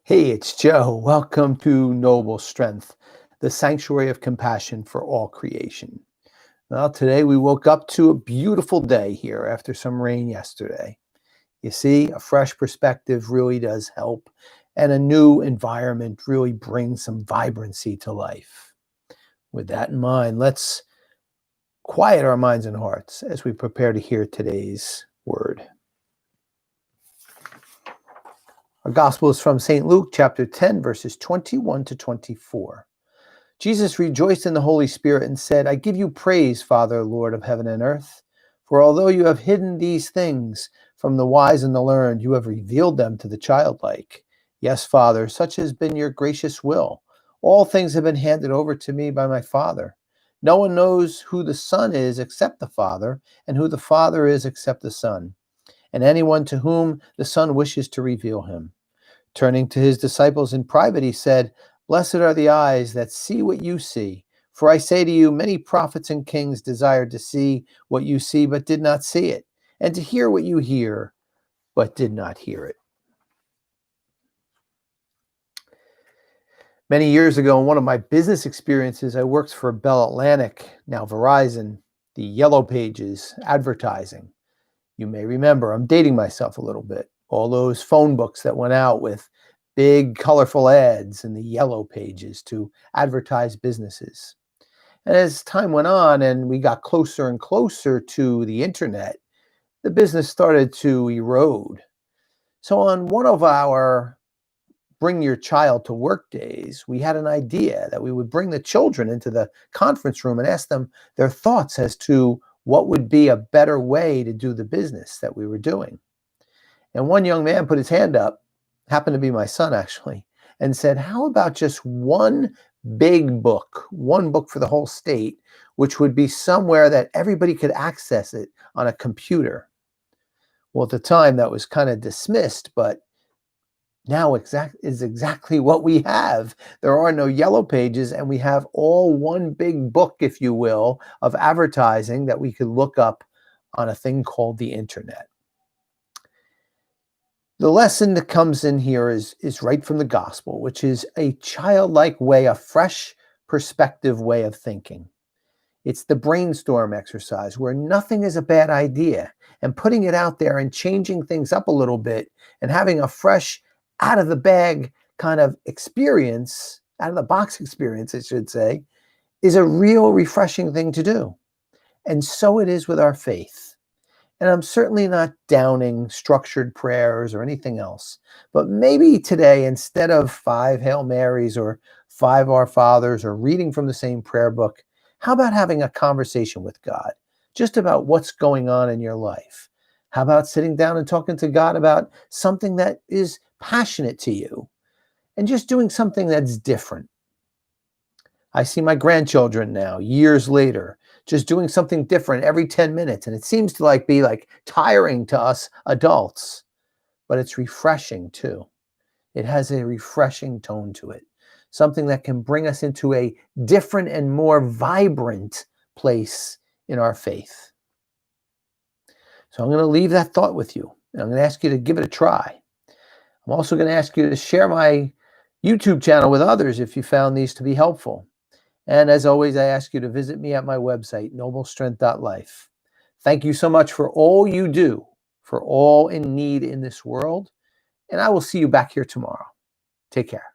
Hey, it's Joe. Welcome to Noble Strength, the sanctuary of compassion for all creation. Well, today we woke up to a beautiful day here after some rain yesterday. You see, a fresh perspective really does help, and a new environment really brings some vibrancy to life. With that in mind, let's quiet our minds and hearts as we prepare to hear today's word. Our gospel is from St. Luke chapter 10, verses 21 to 24. Jesus rejoiced in the Holy Spirit and said, I give you praise, Father, Lord of heaven and earth. For although you have hidden these things from the wise and the learned, you have revealed them to the childlike. Yes, Father, such has been your gracious will. All things have been handed over to me by my Father. No one knows who the Son is except the Father, and who the Father is except the Son, and anyone to whom the Son wishes to reveal him. Turning to his disciples in private, he said, Blessed are the eyes that see what you see. For I say to you, many prophets and kings desired to see what you see, but did not see it, and to hear what you hear, but did not hear it. Many years ago, in one of my business experiences, I worked for Bell Atlantic, now Verizon, the Yellow Pages advertising. You may remember, I'm dating myself a little bit. All those phone books that went out with big colorful ads in the Yellow Pages to advertise businesses. And as time went on and we got closer and closer to the internet, the business started to erode. So on one of our Bring Your Child to Work days, we had an idea that we would bring the children into the conference room and ask them their thoughts as to what would be a better way to do the business that we were doing. And one young man put his hand up, happened to be my son actually, and said, how about just one big book, one book for the whole state, which would be somewhere that everybody could access it on a computer? Well, at the time that was kind of dismissed, but now is exactly what we have. There are no Yellow Pages, and we have all one big book, if you will, of advertising that we could look up on a thing called the internet. The lesson that comes in here is right from the gospel, which is a childlike way, a fresh perspective way of thinking. It's the brainstorm exercise where nothing is a bad idea, and putting it out there and changing things up a little bit and having a fresh, out of the bag kind of experience, out of the box experience, I should say, is a real refreshing thing to do. And so it is with our faith. And I'm certainly not downing structured prayers or anything else. But maybe today, instead of 5 Hail Marys or 5 Our Fathers or reading from the same prayer book, how about having a conversation with God just about what's going on in your life? How about sitting down and talking to God about something that is passionate to you and just doing something that's different? I see my grandchildren now, years later, just doing something different every 10 minutes. And it seems to be tiring to us adults, but it's refreshing too. It has a refreshing tone to it, something that can bring us into a different and more vibrant place in our faith. So I'm going to leave that thought with you. And I'm going to ask you to give it a try. I'm also going to ask you to share my YouTube channel with others if you found these to be helpful. And as always, I ask you to visit me at my website, noblestrength.life. Thank you so much for all you do for all in need in this world. And I will see you back here tomorrow. Take care.